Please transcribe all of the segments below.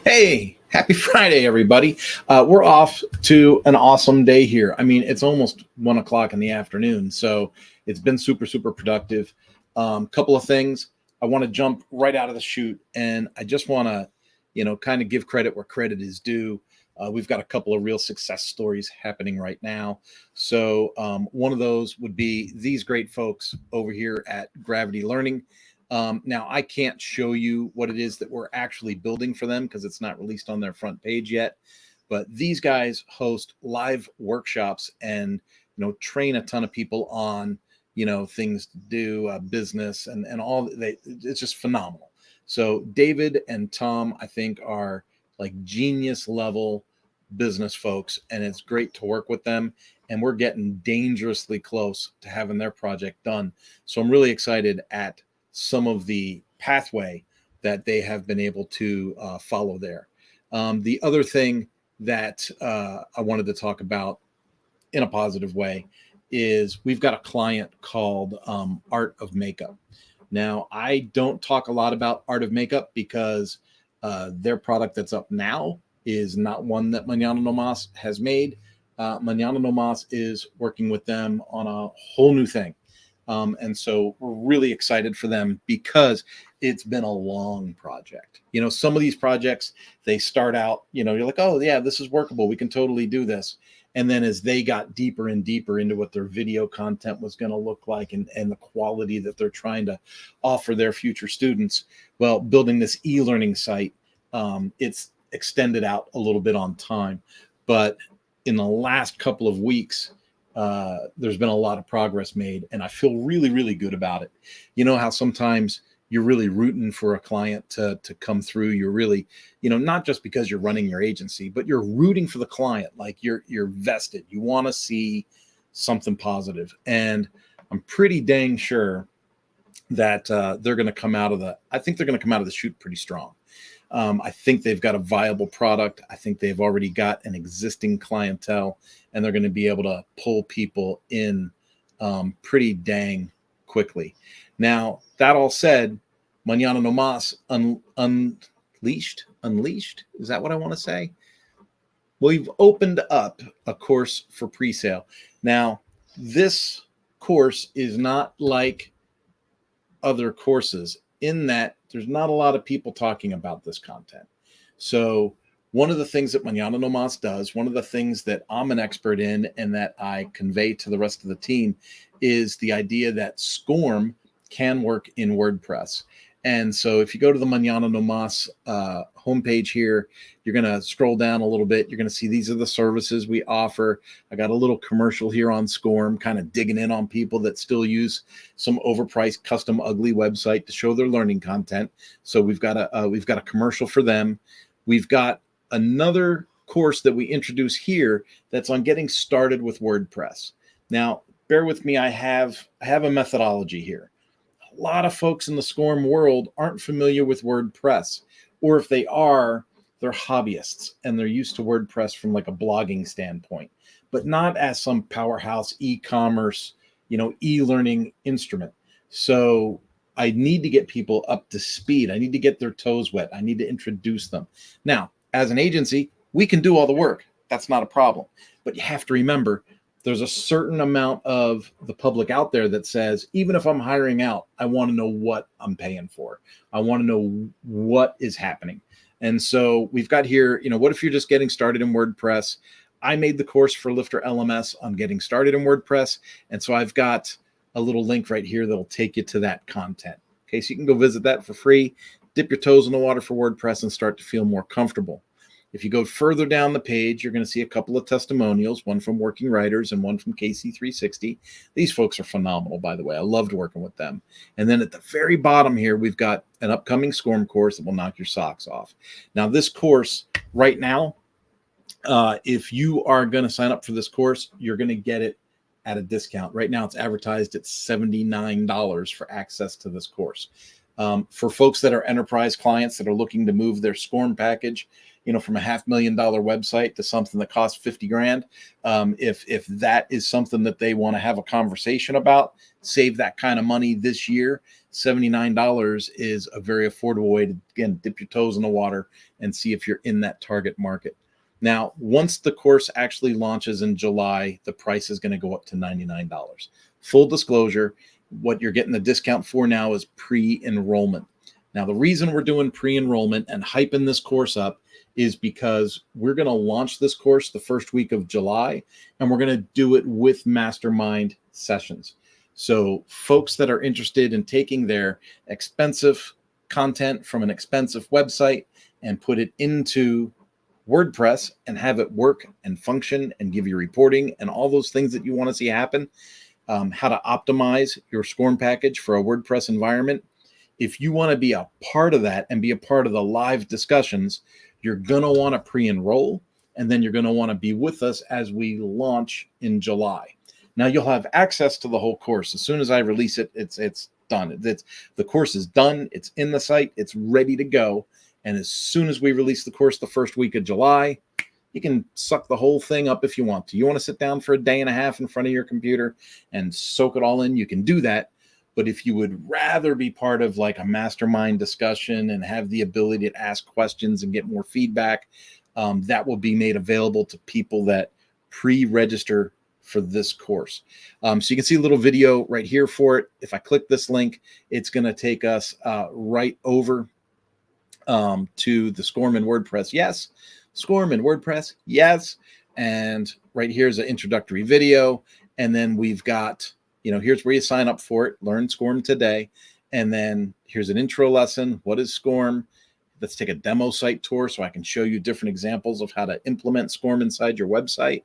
Hey, happy Friday, everybody. We're off to an awesome day here. I mean, it's almost 1 o'clock in the afternoon, so it's been super, super productive. Couple of things. I want to jump right out of the chute, and I just want to, kind of give credit where credit is due. We've got a couple of real success stories happening right now. So, one of those would be these great folks over here at Gravity Learning. Now, I can't show you what it is that we're actually building for them because it's not released on their front page yet. But these guys host live workshops and train a ton of people on things to do, business, and all. It's just phenomenal. So David and Tom, I think, are like genius level business folks, and it's great to work with them. And we're getting dangerously close to having their project done. So I'm really excited at some of the pathway that they have been able to follow there. The other thing that I wanted to talk about in a positive way is we've got a client called Art of Makeup. Now, I don't talk a lot about Art of Makeup because their product that's up now is not one that Mañana No Mas has made. Mañana No Mas is working with them on a whole new thing. And so we're really excited for them because it's been a long project. Some of these projects, they start out, you're like, oh, yeah, this is workable. We can totally do this. And then as they got deeper and deeper into what their video content was going to look like and the quality that they're trying to offer their future students, well, building this e-learning site, it's extended out a little bit on time. But in the last couple of weeks, there's been a lot of progress made, and I feel really, really good about it. You know how sometimes you're really rooting for a client to come through. You're really, not just because you're running your agency, but you're rooting for the client. Like you're vested. You want to see something positive, and I'm pretty dang sure that they're going to come out of I think they're going to come out of the chute pretty strong. I think they've got a viable product. I think they've already got an existing clientele, and they're going to be able to pull people in pretty dang quickly. Now, that all said, Mañana No Mas unleashed. Is that what I want to say? We've opened up a course for pre-sale. Now, this course is not like other courses in that there's not a lot of people talking about this content. So one of the things that Mañana No Mas does, one of the things that I'm an expert in and that I convey to the rest of the team is the idea that SCORM can work in WordPress. And so if you go to the Mañana No Mas homepage here, you're going to scroll down a little bit. You're going to see these are the services we offer. I got a little commercial here on SCORM, kind of digging in on people that still use some overpriced, custom, ugly website to show their learning content. So we've got a commercial for them. We've got another course that we introduce here that's on getting started with WordPress. Now, bear with me. I have a methodology here. A lot of folks in the SCORM world aren't familiar with WordPress, or if they are, they're hobbyists and they're used to WordPress from like a blogging standpoint, but not as some powerhouse e-commerce, e-learning instrument. So I need to get people up to speed. I need to get their toes wet. I need to introduce them. Now, as an agency, we can do all the work. That's not a problem. But you have to remember, there's a certain amount of the public out there that says, even if I'm hiring out, I want to know what I'm paying for. I want to know what is happening. And so we've got here, what if you're just getting started in WordPress? I made the course for Lifter LMS on getting started in WordPress. And so I've got a little link right here that'll take you to that content. Okay, so you can go visit that for free, dip your toes in the water for WordPress and start to feel more comfortable. If you go further down the page, you're going to see a couple of testimonials, one from Working Writers and one from KC360. These folks are phenomenal, by the way. I loved working with them. And then at the very bottom here, we've got an upcoming SCORM course that will knock your socks off. Now, this course right now, if you are going to sign up for this course, you're going to get it at a discount. Right now, it's advertised at $79 for access to this course. For folks that are enterprise clients that are looking to move their SCORM package, from a $500,000 website to something that costs 50 grand. If that is something that they want to have a conversation about, save that kind of money this year, $79 is a very affordable way to, again, dip your toes in the water and see if you're in that target market. Now, once the course actually launches in July, the price is going to go up to $99. Full disclosure, what you're getting the discount for now is pre-enrollment. Now, the reason we're doing pre-enrollment and hyping this course up is because we're going to launch this course the first week of July, and we're going to do it with mastermind sessions. So folks that are interested in taking their expensive content from an expensive website and put it into WordPress and have it work and function and give you reporting and all those things that you want to see happen, how to optimize your SCORM package for a WordPress environment. If you want to be a part of that and be a part of the live discussions, you're going to want to pre-enroll, and then you're going to want to be with us as we launch in July. Now, you'll have access to the whole course. As soon as I release it, it's done. The course is done. It's in the site. It's ready to go. And as soon as we release the course the first week of July, you can suck the whole thing up if you want to. You want to sit down for a day and a half in front of your computer and soak it all in, you can do that. But if you would rather be part of like a mastermind discussion and have the ability to ask questions and get more feedback, that will be made available to people that pre-register for this course. So you can see a little video right here for it. If I click this link, it's going to take us right over to the SCORM and WordPress. Yes. SCORM and WordPress. Yes. And right here is an introductory video. And then we've got, here's where you sign up for it. Learn SCORM today. And then here's an intro lesson. What is SCORM? Let's take a demo site tour so I can show you different examples of how to implement SCORM inside your website.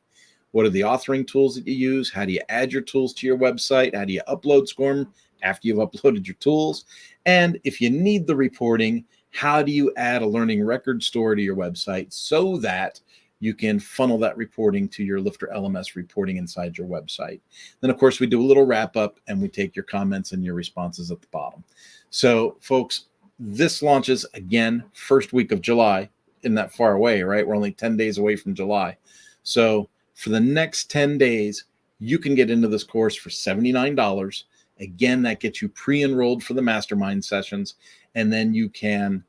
What are the authoring tools that you use? How do you add your tools to your website? How do you upload SCORM after you've uploaded your tools? And if you need the reporting, how do you add a learning record store to your website so that you can funnel that reporting to your Lifter LMS reporting inside your website? Then, of course, we do a little wrap up and we take your comments and your responses at the bottom. So, folks, this launches again first week of July. Isn't that far away, right? We're only 10 days away from July. So for the next 10 days, you can get into this course for $79. Again, that gets you pre-enrolled for the mastermind sessions, and then you can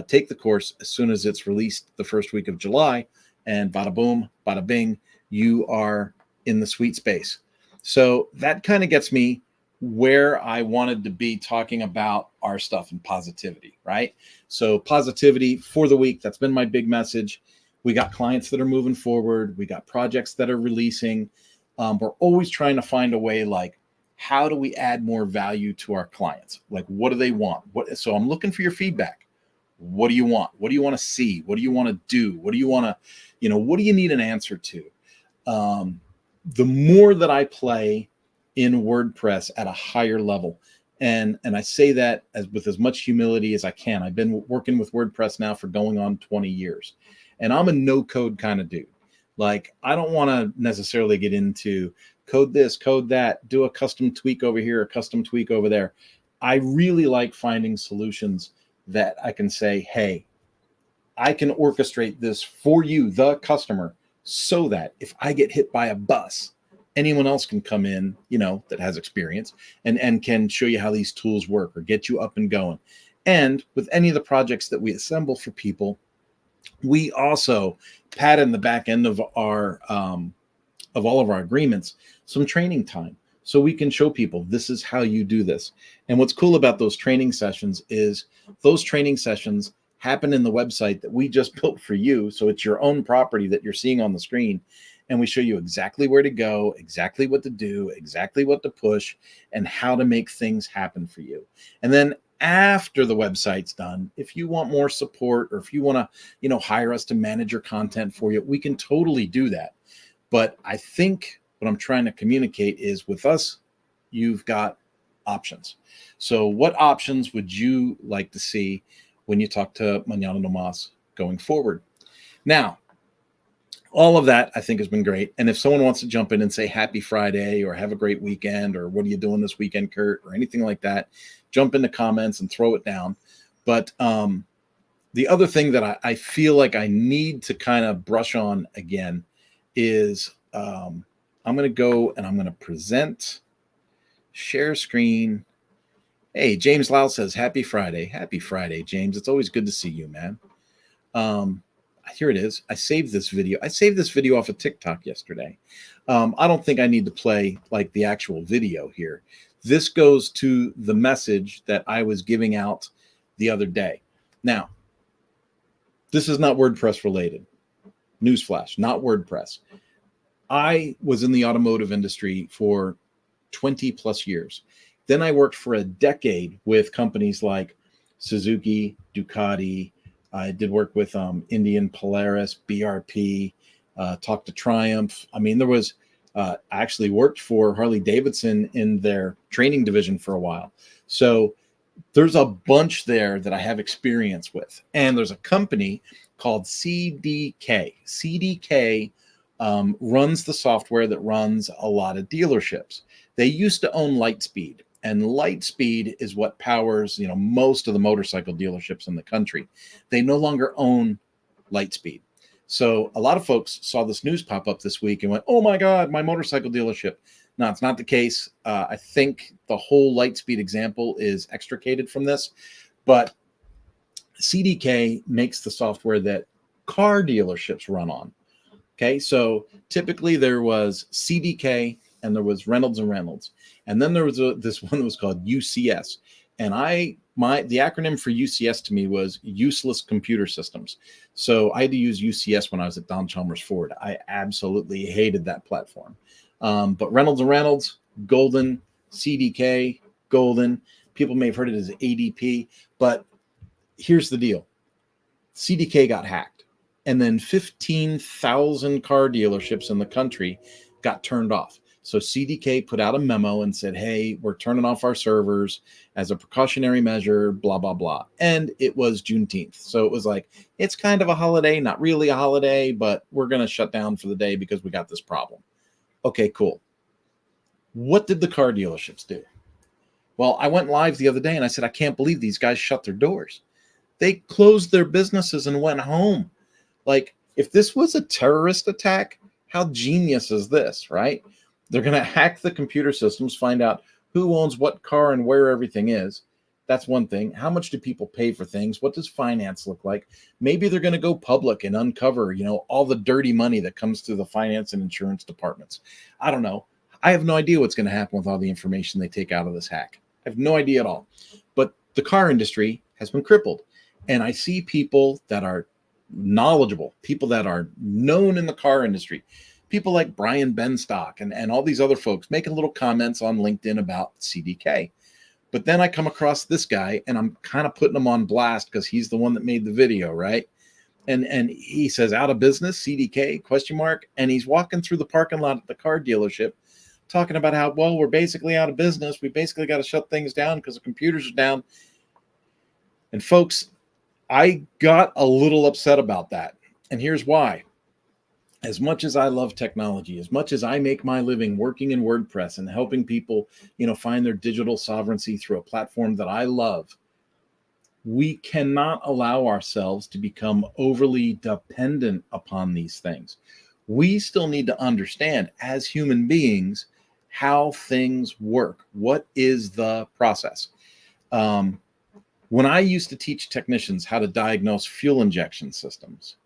take the course as soon as it's released the first week of July, and bada boom, bada bing, you are in the sweet space. So that kind of gets me where I wanted to be talking about our stuff and positivity, right? So positivity for the week, that's been my big message. We got clients that are moving forward. We got projects that are releasing. We're always trying to find a way, like, how do we add more value to our clients? Like, what do they want? So I'm looking for your feedback. What do you want? What do you want to see? What do you want to do? What do you want to, what do you need an answer to? The more that I play in WordPress at a higher level, and I say that with as much humility as I can. I've been working with WordPress now for going on 20 years, and I'm a no-code kind of dude. Like, I don't want to necessarily get into code this, code that, do a custom tweak over here, a custom tweak over there. I really like finding solutions that I can say, hey, I can orchestrate this for you, the customer, so that if I get hit by a bus, anyone else can come in, that has experience and can show you how these tools work or get you up and going. And with any of the projects that we assemble for people, we also pad in the back end of our of all of our agreements some training time, so we can show people this is how you do this. And what's cool about those training sessions is those training sessions happen in the website that we just built for you. So it's your own property that you're seeing on the screen. And we show you exactly where to go, exactly what to do, exactly what to push, and how to make things happen for you. And then after the website's done, if you want more support, or if you want to, hire us to manage your content for you, we can totally do that. But I think what I'm trying to communicate is, with us, you've got options. So what options would you like to see when you talk to Mañana No Mas going forward? Now, All of that I think has been great. And if someone wants to jump in and say happy Friday or have a great weekend or what are you doing this weekend, Kurt, or anything like that, jump in the comments and throw it down. But the other thing that I feel like I need to kind of brush on again is I'm going to go and I'm going to present, share screen. Hey, James Lau says, happy Friday. Happy Friday, James. It's always good to see you, man. Here it is. I saved this video. I saved this video off of TikTok yesterday. I don't think I need to play like the actual video here. This goes to the message that I was giving out the other day. Now, this is not WordPress related. Newsflash, not WordPress. I was in the automotive industry for 20 plus years. Then I worked for a decade with companies like Suzuki, Ducati. I did work with Indian Polaris, BRP, talked to Triumph. I mean, there was, I actually worked for Harley Davidson in their training division for a while. So there's a bunch there that I have experience with. And there's a company called CDK. CDK runs the software that runs a lot of dealerships. They used to own Lightspeed. And Lightspeed is what powers, most of the motorcycle dealerships in the country. They no longer own Lightspeed. So a lot of folks saw this news pop up this week and went, oh my God, my motorcycle dealership. No, it's not the case. I think the whole Lightspeed example is extricated from this. But CDK makes the software that car dealerships run on. Okay, so typically there was CDK and there was Reynolds and Reynolds. And then there was this one that was called UCS. And the acronym for UCS to me was Useless Computer Systems. So I had to use UCS when I was at Don Chalmers Ford. I absolutely hated that platform. But Reynolds and Reynolds, golden. CDK, golden. People may have heard it as ADP. But here's the deal. CDK got hacked. And then 15,000 car dealerships in the country got turned off. So CDK put out a memo and said, hey, we're turning off our servers as a precautionary measure, blah, blah, blah. And it was Juneteenth. So it was like, it's kind of a holiday, not really a holiday, but we're going to shut down for the day because we got this problem. Okay, cool. What did the car dealerships do? Well, I went live the other day and I said, I can't believe these guys shut their doors. They closed their businesses and went home. Like, if this was a terrorist attack, how genius is this, right? They're going to hack the computer systems, find out who owns what car and where everything is. That's one thing. How much do people pay for things? What does finance look like? Maybe they're going to go public and uncover, all the dirty money that comes through the finance and insurance departments. I don't know. I have no idea what's going to happen with all the information they take out of this hack. I have no idea at all. But the car industry has been crippled. And I see people that are knowledgeable, people that are known in the car industry, people like Brian Benstock and all these other folks making little comments on LinkedIn about CDK. But then I come across this guy and I'm kind of putting him on blast because he's the one that made the video, right? And he says, out of business, CDK, question mark. And he's walking through the parking lot at the car dealership talking about how, well, we're basically out of business. We basically got to shut things down because the computers are down. And folks, I got a little upset about that. And here's why. As much as I love technology, as much as I make my living working in WordPress and helping people, find their digital sovereignty through a platform that I love, we cannot allow ourselves to become overly dependent upon these things. We still need to understand as human beings how things work. What is the process? When I used to teach technicians how to diagnose fuel injection systems,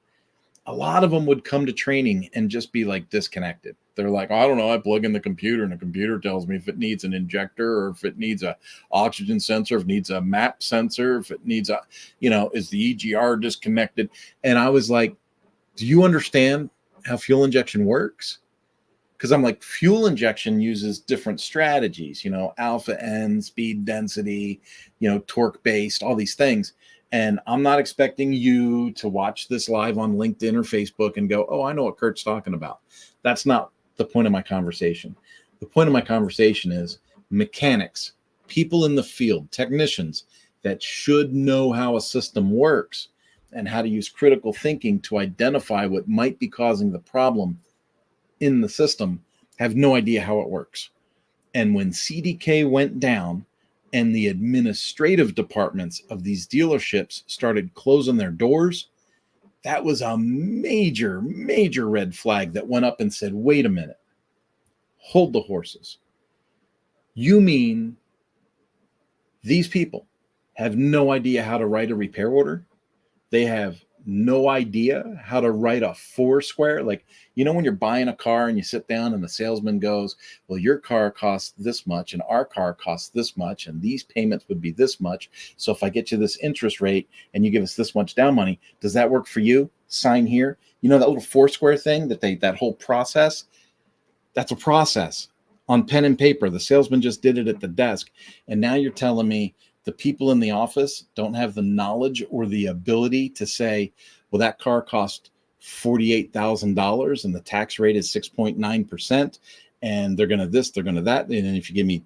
a lot of them would come to training and just be like disconnected. They're like, I don't know, I plug in the computer and the computer tells me if it needs an injector or if it needs a oxygen sensor, if it needs a map sensor, if it needs is the EGR disconnected? And I was like, do you understand how fuel injection works? Because I'm like, fuel injection uses different strategies, alpha N, speed density, torque based, all these things. And I'm not expecting you to watch this live on LinkedIn or Facebook and go, oh, I know what Kurt's talking about. That's not the point of my conversation. The point of my conversation is mechanics, people in the field, technicians that should know how a system works. and how to use critical thinking to identify what might be causing the problem in the system have no idea how it works. And when CDK went down and the administrative departments of these dealerships started closing their doors, that was a major, major red flag that went up and said, wait a minute, hold the horses. You mean these people have no idea how to write a repair order? They have no idea how to write a Foursquare. Like, you know, when you're buying a car and you sit down and the salesman goes, well, your car costs this much and our car costs this much and these payments would be this much. So if I get you this interest rate and you give us this much down money, does that work for you? Sign here. You know, that little Foursquare thing that whole process, that's a process on pen and paper. The salesman just did it at the desk. And now you're telling me the people in the office don't have the knowledge or the ability to say, well, that car cost $48,000 and the tax rate is 6.9%. And they're going to this, they're going to that. And then if you give me,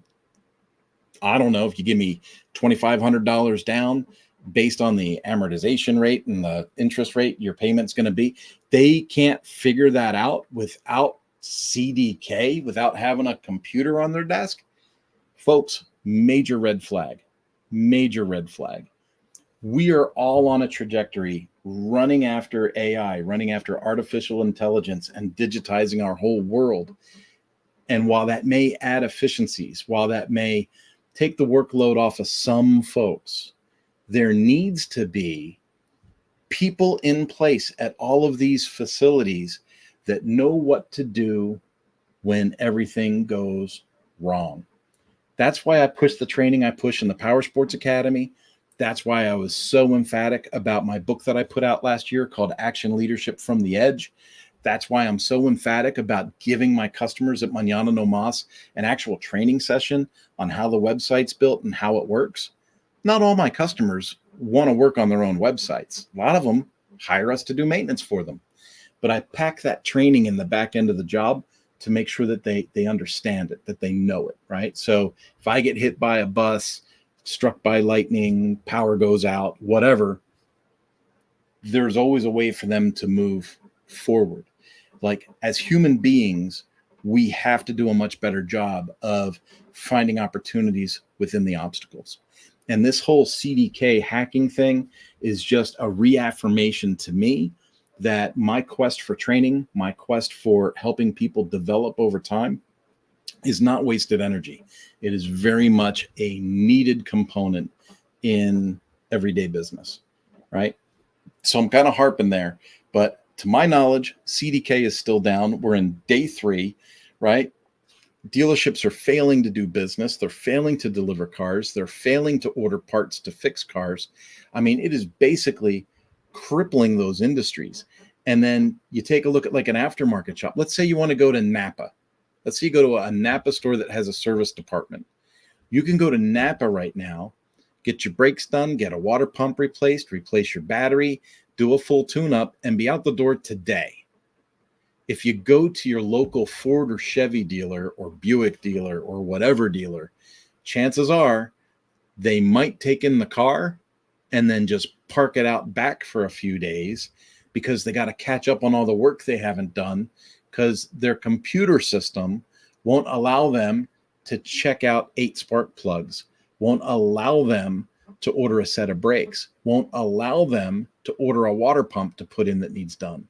I don't know, if you give me $2,500 down based on the amortization rate and the interest rate your payment's going to be, they can't figure that out without CDK, without having a computer on their desk. Folks, major red flag. Major red flag. We are all on a trajectory running after AI, running after artificial intelligence and digitizing our whole world. And while that may add efficiencies, while that may take the workload off of some folks, there needs to be people in place at all of these facilities that know what to do when everything goes wrong. That's why I push the training I push in the Power Sports Academy. That's why I was so emphatic about my book that I put out last year called Action Leadership from the Edge. That's why I'm so emphatic about giving my customers at Mañana No Mas an actual training session on how the website's built and how it works. Not all my customers want to work on their own websites. A lot of them hire us to do maintenance for them. But I pack that training in the back end of the job to make sure that they understand it, that they know it, right? So if I get hit by a bus, struck by lightning, power goes out, whatever, there's always a way for them to move forward. Like, as human beings, we have to do a much better job of finding opportunities within the obstacles. And this whole CDK hacking thing is just a reaffirmation to me that my quest for training, my quest for helping people develop over time is not wasted energy. It is very much a needed component in everyday business, right? So I'm kind of harping there, but to my knowledge, CDK is still down. We're in day 3, right? Dealerships are failing to do business. They're failing to deliver cars. They're failing to order parts to fix cars. I mean, it is basically crippling those industries. And then you take a look at like an aftermarket shop. Let's say you want to go to Napa. Let's say you go to a Napa store that has a service department. You can go to Napa right now, get your brakes done, get a water pump replaced, replace your battery, do a full tune-up, and be out the door today. If you go to your local Ford or Chevy dealer or Buick dealer or whatever dealer, chances are they might take in the car and then just park it out back for a few days because they got to catch up on all the work they haven't done because their computer system won't allow them to check out 8 spark plugs, won't allow them to order a set of brakes, won't allow them to order a water pump to put in that needs done.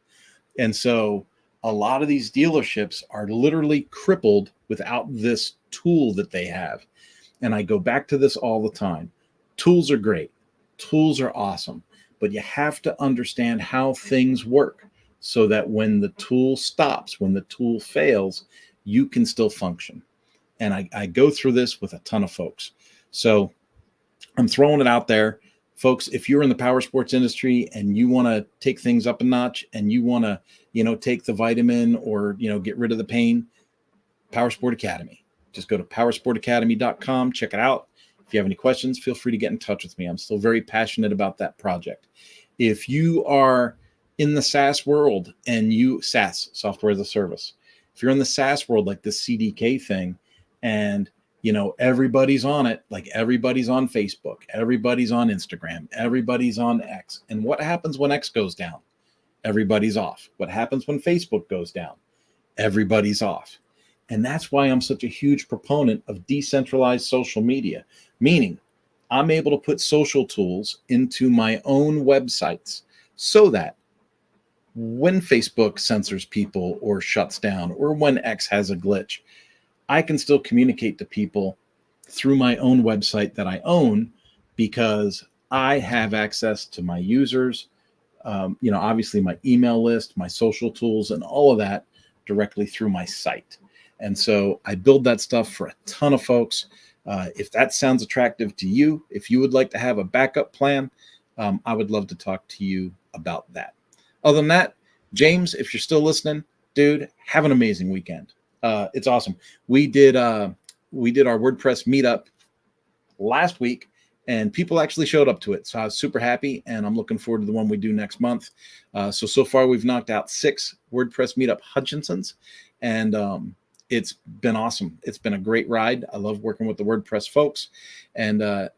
And so a lot of these dealerships are literally crippled without this tool that they have. And I go back to this all the time. Tools are great. Tools are awesome, but you have to understand how things work so that when the tool stops, when the tool fails, you can still function. And I go through this with a ton of folks. So I'm throwing it out there. Folks, if you're in the power sports industry and you want to take things up a notch and you want to, take the vitamin or, get rid of the pain, Power Sport Academy. Just go to powersportacademy.com, check it out. If you have any questions, feel free to get in touch with me. I'm still very passionate about that project. If you are in the SaaS world and SaaS, software as a service, if you're in the SaaS world, like this CDK thing, and Everybody's on it. Like everybody's on Facebook, everybody's on Instagram, everybody's on X. And what happens when X goes down? Everybody's off. What happens when Facebook goes down? Everybody's off. And that's why I'm such a huge proponent of decentralized social media, meaning I'm able to put social tools into my own websites so that when Facebook censors people or shuts down, or when X has a glitch, I can still communicate to people through my own website that I own, because I have access to my users, obviously my email list, my social tools, and all of that directly through my site. And so I build that stuff for a ton of folks. If that sounds attractive to you, if you would like to have a backup plan, I would love to talk to you about that. Other than that, James, if you're still listening, dude, have an amazing weekend. It's awesome. We did our WordPress meetup last week, and people actually showed up to it. So I was super happy, and I'm looking forward to the one we do next month. So far we've knocked out 6 WordPress meetup Hutchinsons, and it's been awesome. It's been a great ride. I love working with the WordPress folks. And I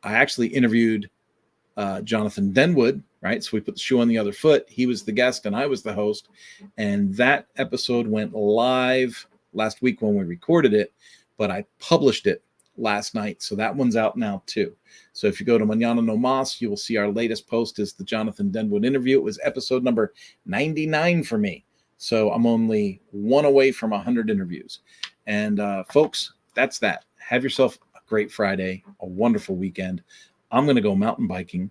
actually interviewed Jonathan Denwood, right? So we put the shoe on the other foot. He was the guest and I was the host. And that episode went live last week when we recorded it, but I published it last night. So that one's out now too. So if you go to Mañana No Mas, you will see our latest post is the Jonathan Denwood interview. It was episode number 99 for me. So I'm only one away from 100 interviews. And folks, that's that. Have yourself a great Friday, a wonderful weekend. I'm going to go mountain biking.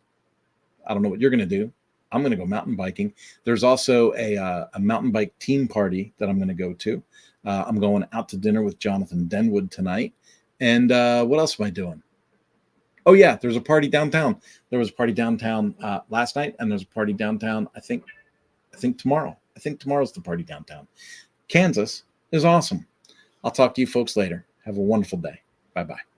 I don't know what you're going to do. I'm going to go mountain biking. There's also a mountain bike team party that I'm going to go to. I'm going out to dinner with Jonathan Denwood tonight. And what else am I doing? Oh, yeah, there's a party downtown. There was a party downtown last night, and there's a party downtown, I think tomorrow. I think tomorrow's the party downtown. Kansas is awesome. I'll talk to you folks later. Have a wonderful day. Bye-bye.